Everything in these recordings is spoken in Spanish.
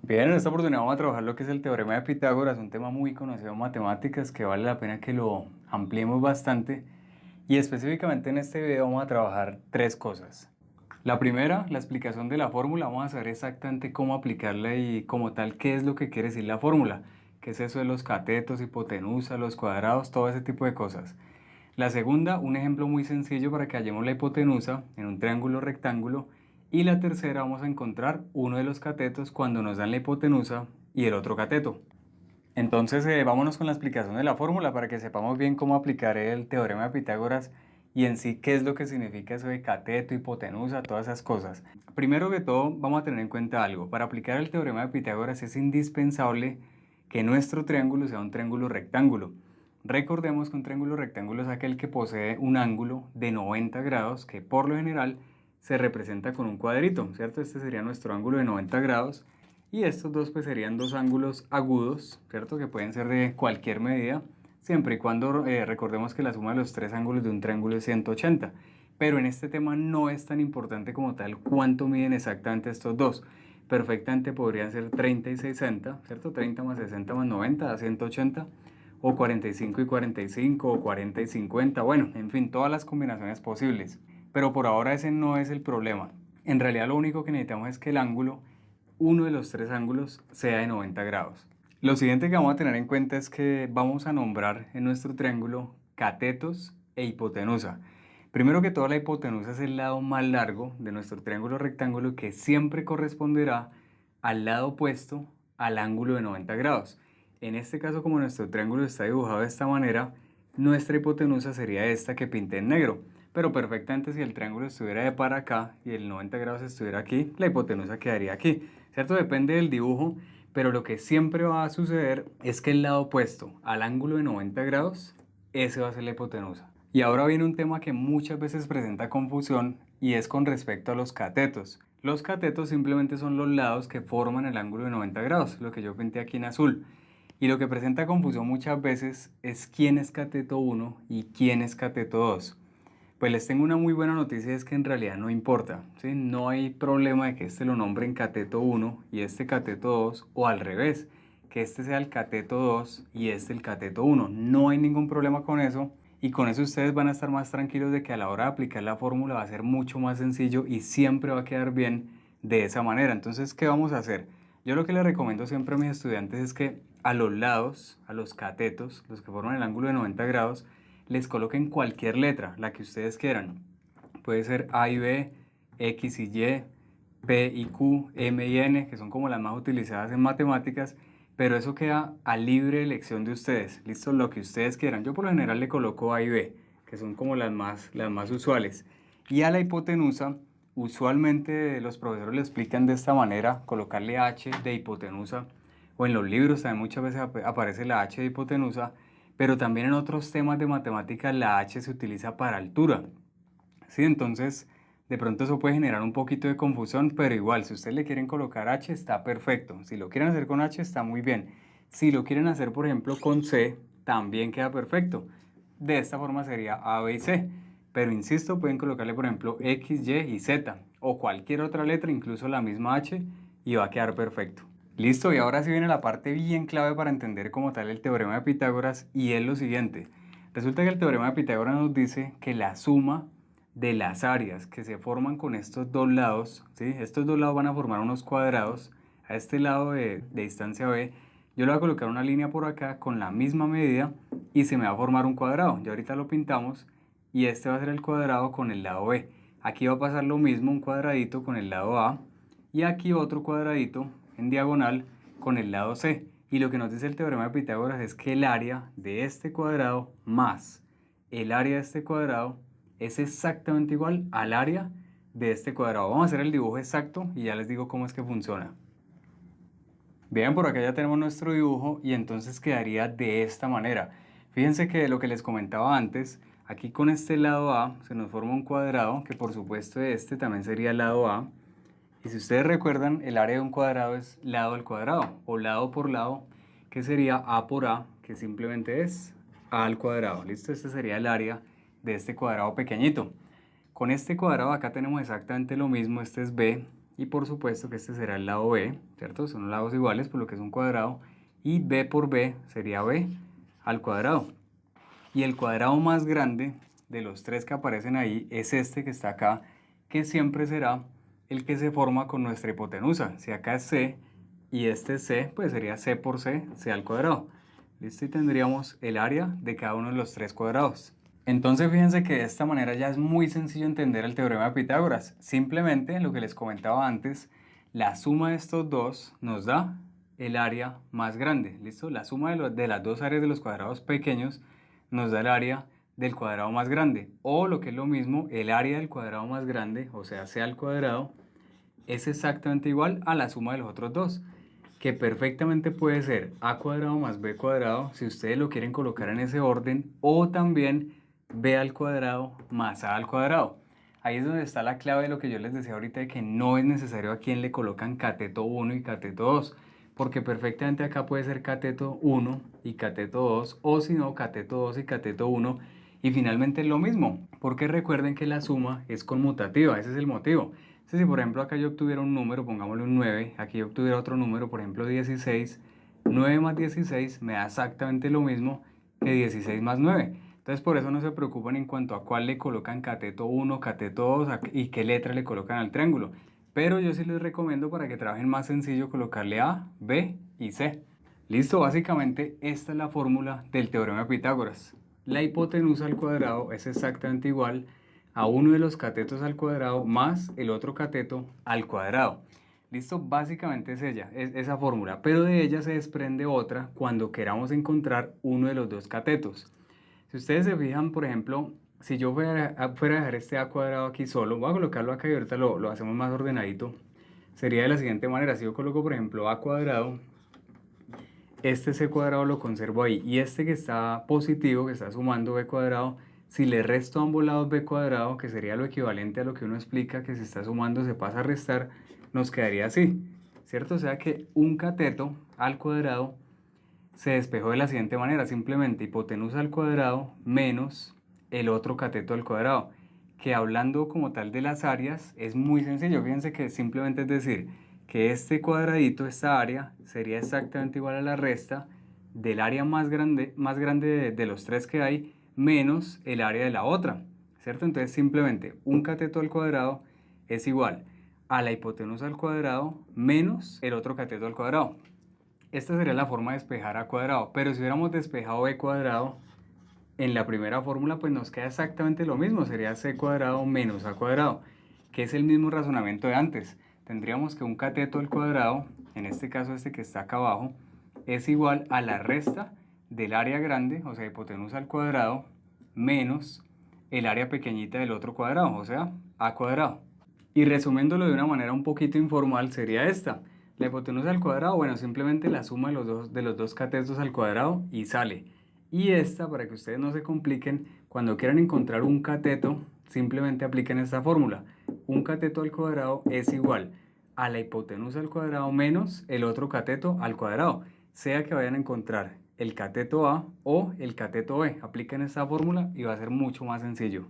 Bien, en esta oportunidad vamos a trabajar lo que es el teorema de Pitágoras, un tema muy conocido en matemáticas que vale la pena que lo ampliemos bastante. Y específicamente en este video vamos a trabajar tres cosas. La primera, la explicación de la fórmula, vamos a saber exactamente cómo aplicarla y como tal qué es lo que quiere decir la fórmula, qué es eso de los catetos, hipotenusa, los cuadrados, todo ese tipo de cosas. La segunda, un ejemplo muy sencillo para que hallemos la hipotenusa en un triángulo rectángulo. Y la tercera, vamos a encontrar uno de los catetos cuando nos dan la hipotenusa y el otro cateto. Entonces, vámonos con la explicación de la fórmula para que sepamos bien cómo aplicar el teorema de Pitágoras y en sí qué es lo que significa eso de cateto, hipotenusa, todas esas cosas. Primero que todo, vamos a tener en cuenta algo. Para aplicar el teorema de Pitágoras es indispensable que nuestro triángulo sea un triángulo rectángulo. Recordemos que un triángulo rectángulo es aquel que posee un ángulo de 90 grados que por lo general se representa con un cuadrito, ¿cierto? Este sería nuestro ángulo de 90 grados y estos dos pues serían dos ángulos agudos, ¿cierto? Que pueden ser de cualquier medida, siempre y cuando recordemos que la suma de los tres ángulos de un triángulo es 180. Pero en este tema no es tan importante como tal cuánto miden exactamente estos dos. Perfectamente podrían ser 30 y 60, ¿cierto? 30 más 60 más 90 da 180 o 45 y 45 o 40 y 50, bueno, en fin, todas las combinaciones posibles. Pero por ahora ese no es el problema. En realidad lo único que necesitamos es que el ángulo, uno de los tres ángulos, sea de 90 grados. Lo siguiente que vamos a tener en cuenta es que vamos a nombrar en nuestro triángulo catetos e hipotenusa. Primero que todo, la hipotenusa es el lado más largo de nuestro triángulo rectángulo que siempre corresponderá al lado opuesto al ángulo de 90 grados. En este caso, como nuestro triángulo está dibujado de esta manera, nuestra hipotenusa sería esta que pinté en negro. Pero perfectamente si el triángulo estuviera de para acá y el 90 grados estuviera aquí, la hipotenusa quedaría aquí. ¿Cierto? Depende del dibujo, pero lo que siempre va a suceder es que el lado opuesto al ángulo de 90 grados, ese va a ser la hipotenusa. Y ahora viene un tema que muchas veces presenta confusión y es con respecto a los catetos. Los catetos simplemente son los lados que forman el ángulo de 90 grados, lo que yo pinté aquí en azul. Y lo que presenta confusión muchas veces es quién es cateto 1 y quién es cateto 2. Pues les tengo una muy buena noticia, es que en realidad no importa, ¿sí? No hay problema de que este lo nombren cateto 1 y este cateto 2 o al revés, que este sea el cateto 2 y este el cateto 1. No hay ningún problema con eso y con eso ustedes van a estar más tranquilos de que a la hora de aplicar la fórmula va a ser mucho más sencillo y siempre va a quedar bien de esa manera. Entonces, ¿qué vamos a hacer? Yo lo que les recomiendo siempre a mis estudiantes es que a los lados, a los catetos, los que forman el ángulo de 90 grados, les coloquen cualquier letra, la que ustedes quieran. Puede ser A y B, X y Y, P y Q, M y N, que son como las más utilizadas en matemáticas, pero eso queda a libre elección de ustedes. Listo, lo que ustedes quieran. Yo por lo general le coloco A y B, que son como las más usuales. Y a la hipotenusa, usualmente los profesores le explican de esta manera, colocarle H de hipotenusa, o en los libros también muchas veces aparece la H de hipotenusa, pero también en otros temas de matemáticas la H se utiliza para altura. ¿Sí? Entonces, de pronto eso puede generar un poquito de confusión, pero igual, si ustedes le quieren colocar H, está perfecto. Si lo quieren hacer con H, está muy bien. Si lo quieren hacer, por ejemplo, con C, también queda perfecto. De esta forma sería A, B y C. Pero insisto, pueden colocarle, por ejemplo, X, Y y Z, o cualquier otra letra, incluso la misma H, y va a quedar perfecto. Listo, y ahora sí viene la parte bien clave para entender como tal el teorema de Pitágoras, y es lo siguiente. Resulta que el teorema de Pitágoras nos dice que la suma de las áreas que se forman con estos dos lados, ¿sí? Estos dos lados van a formar unos cuadrados. A este lado de distancia B, yo le voy a colocar una línea por acá con la misma medida y se me va a formar un cuadrado. Ya ahorita lo pintamos y este va a ser el cuadrado con el lado B. Aquí va a pasar lo mismo, un cuadradito con el lado A y aquí otro cuadradito en diagonal con el lado C. Y lo que nos dice el teorema de Pitágoras es que el área de este cuadrado más el área de este cuadrado es exactamente igual al área de este cuadrado. Vamos a hacer el dibujo exacto y ya les digo cómo es que funciona. Bien, por acá ya tenemos nuestro dibujo y entonces quedaría de esta manera. Fíjense que lo que les comentaba antes, aquí con este lado A se nos forma un cuadrado, que por supuesto este también sería el lado A. Y si ustedes recuerdan, el área de un cuadrado es lado al cuadrado, o lado por lado, que sería A por A, que simplemente es A al cuadrado. ¿Listo? Este sería el área de este cuadrado pequeñito. Con este cuadrado acá tenemos exactamente lo mismo, este es B, y por supuesto que este será el lado B, ¿cierto? Son lados iguales por lo que es un cuadrado, y B por B sería B al cuadrado. Y el cuadrado más grande de los tres que aparecen ahí es este que está acá, que siempre será el que se forma con nuestra hipotenusa. Si acá es C y este es C, pues sería C por C, C al cuadrado. Listo, y tendríamos el área de cada uno de los tres cuadrados. Entonces fíjense que de esta manera ya es muy sencillo entender el teorema de Pitágoras. Simplemente lo que les comentaba antes, la suma de estos dos nos da el área más grande. ¿Listo? La suma de las dos áreas de los cuadrados pequeños nos da el área del cuadrado más grande. O lo que es lo mismo, el área del cuadrado más grande, o sea, C al cuadrado, es exactamente igual a la suma de los otros dos, que perfectamente puede ser a cuadrado más b cuadrado, si ustedes lo quieren colocar en ese orden, o también b al cuadrado más a al cuadrado. Ahí es donde está la clave de lo que yo les decía ahorita, de que no es necesario a quién le colocan cateto 1 y cateto 2, porque perfectamente acá puede ser cateto 1 y cateto 2, o si no, cateto 2 y cateto 1, y finalmente es lo mismo, porque recuerden que la suma es conmutativa, ese es el motivo. Si por ejemplo acá yo obtuviera un número, pongámosle un 9, aquí yo obtuviera otro número, por ejemplo 16, 9 más 16 me da exactamente lo mismo que 16 más 9. Entonces por eso no se preocupan en cuanto a cuál le colocan cateto 1, cateto 2 y qué letra le colocan al triángulo. Pero yo sí les recomiendo para que trabajen más sencillo colocarle A, B y C. Listo, básicamente esta es la fórmula del teorema de Pitágoras. La hipotenusa al cuadrado es exactamente igual a uno de los catetos al cuadrado más el otro cateto al cuadrado. Listo, básicamente es esa fórmula, pero de ella se desprende otra cuando queramos encontrar uno de los dos catetos. Si ustedes se fijan, por ejemplo, si yo fuera a dejar este a cuadrado aquí solo, voy a colocarlo acá y ahorita lo hacemos más ordenadito, sería de la siguiente manera. Si yo coloco, por ejemplo, a cuadrado, este c cuadrado lo conservo ahí, y este que está positivo, que está sumando b cuadrado, si le resto a ambos lados b cuadrado, que sería lo equivalente a lo que uno explica que si está sumando se pasa a restar, nos quedaría así, ¿cierto? O sea que un cateto al cuadrado se despejó de la siguiente manera, simplemente hipotenusa al cuadrado menos el otro cateto al cuadrado, que hablando como tal de las áreas es muy sencillo. Fíjense que simplemente es decir que este cuadradito, esta área, sería exactamente igual a la resta del área más grande de los tres que hay menos el área de la otra, ¿cierto? Entonces simplemente un cateto al cuadrado es igual a la hipotenusa al cuadrado menos el otro cateto al cuadrado. Esta sería la forma de despejar a cuadrado, pero si hubiéramos despejado b cuadrado en la primera fórmula, pues nos queda exactamente lo mismo, sería c cuadrado menos a cuadrado, que es el mismo razonamiento de antes. Tendríamos que un cateto al cuadrado, en este caso este que está acá abajo, es igual a la resta del área grande, o sea, hipotenusa al cuadrado, menos el área pequeñita del otro cuadrado, o sea, a cuadrado. Y resumiéndolo de una manera un poquito informal, sería esta. La hipotenusa al cuadrado, bueno, simplemente la suma de los dos catetos al cuadrado y sale. Y esta, para que ustedes no se compliquen, cuando quieran encontrar un cateto, simplemente apliquen esta fórmula. Un cateto al cuadrado es igual a la hipotenusa al cuadrado menos el otro cateto al cuadrado. Sea que vayan a encontrar el cateto A o el cateto B. Apliquen esta fórmula y va a ser mucho más sencillo.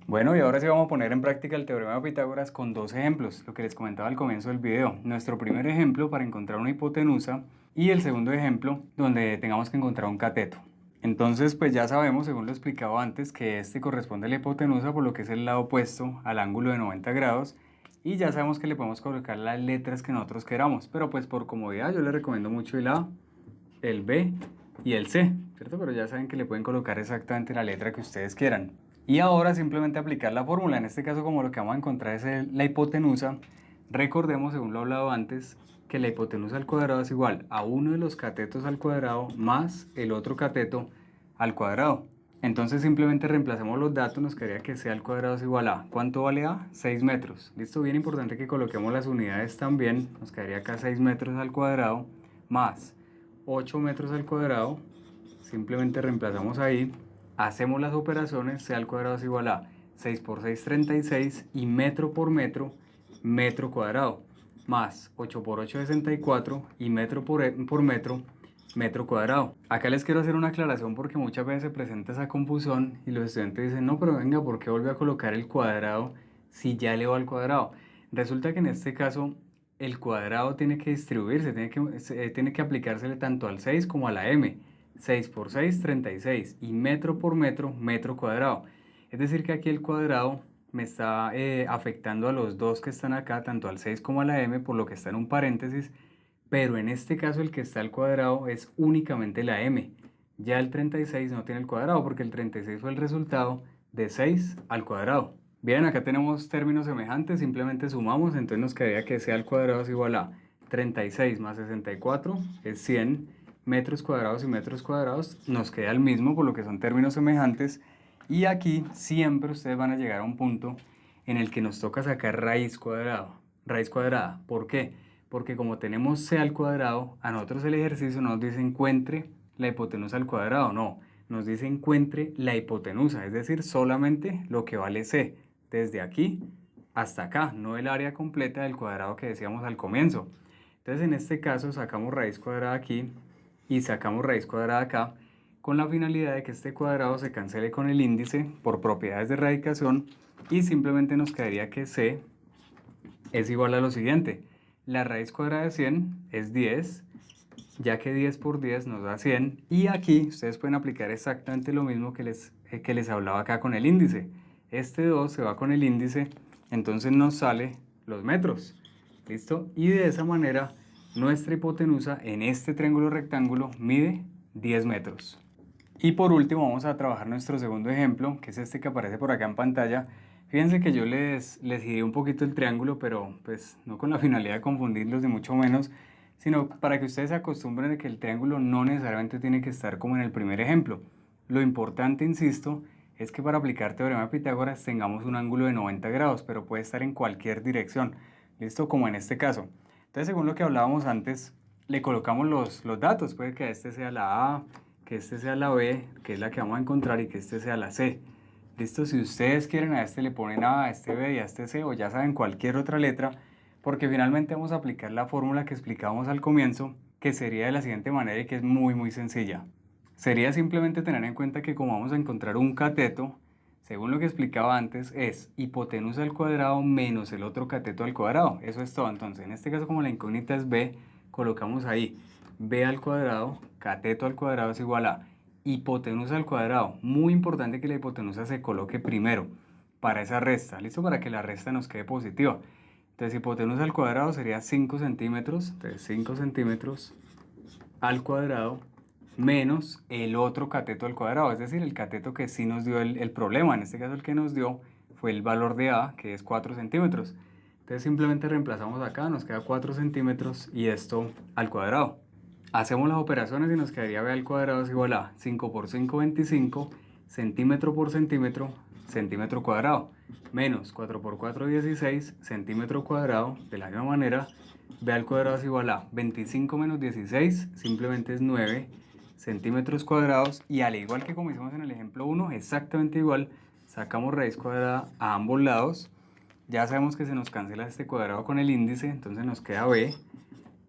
Bueno, y ahora sí vamos a poner en práctica el teorema de Pitágoras con dos ejemplos, lo que les comentaba al comienzo del video. Nuestro primer ejemplo para encontrar una hipotenusa y el segundo ejemplo donde tengamos que encontrar un cateto. Entonces, pues ya sabemos, según lo explicaba antes, que este corresponde a la hipotenusa por lo que es el lado opuesto al ángulo de 90 grados, y ya sabemos que le podemos colocar las letras que nosotros queramos, pero pues por comodidad yo les recomiendo mucho el A, el B y el C, ¿cierto? Pero ya saben que le pueden colocar exactamente la letra que ustedes quieran. Y ahora simplemente aplicar la fórmula. En este caso, como lo que vamos a encontrar es la hipotenusa, recordemos, según lo he hablado antes, que la hipotenusa al cuadrado es igual a uno de los catetos al cuadrado más el otro cateto al cuadrado. Entonces simplemente reemplacemos los datos, nos quedaría que C al cuadrado es igual a, ¿cuánto vale A? 6 metros. Listo, bien importante que coloquemos las unidades también, nos quedaría acá 6 metros al cuadrado más 8 metros al cuadrado, simplemente reemplazamos ahí, hacemos las operaciones, c al cuadrado es igual a 6 por 6, 36, y metro por metro, metro cuadrado, más 8 por 8, 64, y metro por metro, metro cuadrado. Acá les quiero hacer una aclaración porque muchas veces se presenta esa confusión y los estudiantes dicen, no, pero venga, ¿por qué volvió a colocar el cuadrado si ya elevó al cuadrado? Resulta que en este caso el cuadrado tiene que distribuirse, tiene que aplicársele tanto al 6 como a la m. 6 por 6, 36 y metro por metro, metro cuadrado. Es decir que aquí el cuadrado me está afectando a los dos que están acá, tanto al 6 como a la m, por lo que está en un paréntesis, pero en este caso el que está al cuadrado es únicamente la m. Ya el 36 no tiene el cuadrado porque el 36 fue el resultado de 6 al cuadrado. Bien, acá tenemos términos semejantes, simplemente sumamos, entonces nos quedaría que c al cuadrado es igual a 36 más 64 es 100 metros cuadrados y metros cuadrados, nos queda el mismo por lo que son términos semejantes, y aquí siempre ustedes van a llegar a un punto en el que nos toca sacar raíz cuadrada. ¿Por qué? Porque como tenemos c al cuadrado, a nosotros el ejercicio nos dice encuentre la hipotenusa al cuadrado, no, nos dice encuentre la hipotenusa, es decir, solamente lo que vale c, desde aquí hasta acá, no el área completa del cuadrado que decíamos al comienzo. Entonces en este caso sacamos raíz cuadrada aquí y sacamos raíz cuadrada acá, con la finalidad de que este cuadrado se cancele con el índice por propiedades de radicación, y simplemente nos quedaría que c es igual a lo siguiente: la raíz cuadrada de 100 es 10, ya que 10 por 10 nos da 100, y aquí ustedes pueden aplicar exactamente lo mismo que les hablaba acá con el índice. Este 2 se va con el índice, entonces nos sale los metros. ¿Listo? Y de esa manera nuestra hipotenusa en este triángulo rectángulo mide 10 metros. Y por último vamos a trabajar nuestro segundo ejemplo, que es este que aparece por acá en pantalla. Fíjense que yo les giré un poquito el triángulo, pero pues no con la finalidad de confundirlos ni mucho menos, sino para que ustedes se acostumbren a que el triángulo no necesariamente tiene que estar como en el primer ejemplo. Lo importante, insisto, es que para aplicar teorema de Pitágoras tengamos un ángulo de 90 grados, pero puede estar en cualquier dirección. ¿Listo? Como en este caso. Entonces, según lo que hablábamos antes, le colocamos los datos. Puede que este sea la A, que este sea la B, que es la que vamos a encontrar, y que este sea la C. ¿Listo? Si ustedes quieren, a este le ponen A, a este B y a este C, o ya saben cualquier otra letra, porque finalmente vamos a aplicar la fórmula que explicábamos al comienzo, que sería de la siguiente manera y que es muy sencilla. Sería simplemente tener en cuenta que como vamos a encontrar un cateto, según lo que explicaba antes, es hipotenusa al cuadrado menos el otro cateto al cuadrado. Eso es todo. Entonces, en este caso, como la incógnita es b, colocamos ahí b al cuadrado, cateto al cuadrado es igual a hipotenusa al cuadrado. Muy importante que la hipotenusa se coloque primero para esa resta. ¿Listo? Para que la resta nos quede positiva. Entonces, hipotenusa al cuadrado sería 5 centímetros. Entonces, 5 centímetros al cuadrado menos el otro cateto al cuadrado, es decir, el cateto que sí nos dio el problema. En este caso el que nos dio fue el valor de A, que es 4 centímetros. Entonces simplemente reemplazamos acá, nos queda 4 centímetros y esto al cuadrado. Hacemos las operaciones y nos quedaría B al cuadrado es igual a 5 por 5, 25, centímetro por centímetro, centímetro cuadrado, menos 4 por 4, 16, centímetro cuadrado. De la misma manera, B al cuadrado es igual a 25 menos 16, simplemente es 9 centímetros cuadrados, y al igual que como hicimos en el ejemplo 1, exactamente igual, sacamos raíz cuadrada a ambos lados. Ya sabemos que se nos cancela este cuadrado con el índice, entonces nos queda b.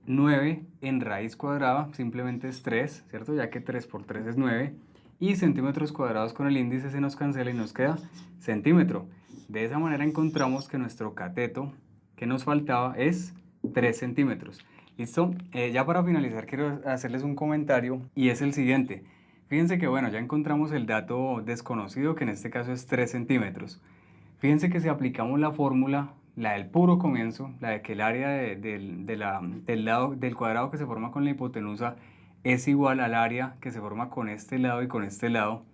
9 en raíz cuadrada simplemente es 3, ¿cierto? Ya que 3 por 3 es 9. Y centímetros cuadrados con el índice se nos cancela y nos queda centímetro. De esa manera encontramos que nuestro cateto que nos faltaba es 3 centímetros. ¿Listo? Ya para finalizar quiero hacerles un comentario, y es el siguiente. Fíjense que bueno, ya encontramos el dato desconocido, que en este caso es 3 centímetros. Fíjense que si aplicamos la fórmula, la del puro comienzo, la de que el área del lado del cuadrado que se forma con la hipotenusa es igual al área que se forma con este lado y con este lado,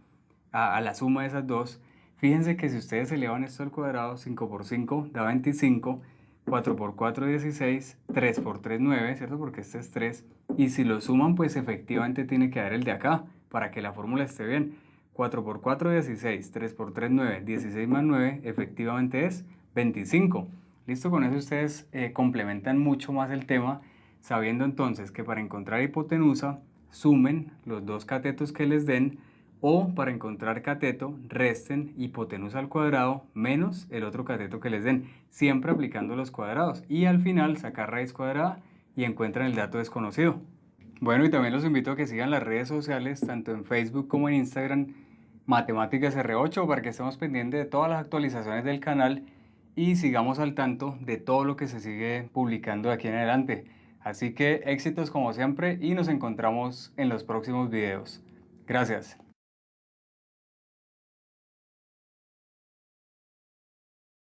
a la suma de esas dos. Fíjense que si ustedes elevan esto al cuadrado, 5 por 5 da 25, 4 por 4 16, 3 por 3 9, ¿cierto? Porque este es 3. Y si lo suman, pues efectivamente tiene que dar el de acá para que la fórmula esté bien. 4 por 4 16, 3 por 3 9, 16 más 9 efectivamente es 25. Listo, con eso ustedes complementan mucho más el tema, sabiendo entonces que para encontrar hipotenusa sumen los dos catetos que les den, o para encontrar cateto resten hipotenusa al cuadrado menos el otro cateto que les den, siempre aplicando los cuadrados, y al final sacar raíz cuadrada y encuentran el dato desconocido. Bueno, y también los invito a que sigan las redes sociales, tanto en Facebook como en Instagram, Matemáticas R8, para que estemos pendientes de todas las actualizaciones del canal y sigamos al tanto de todo lo que se sigue publicando de aquí en adelante. Así que éxitos como siempre y nos encontramos en los próximos videos. Gracias.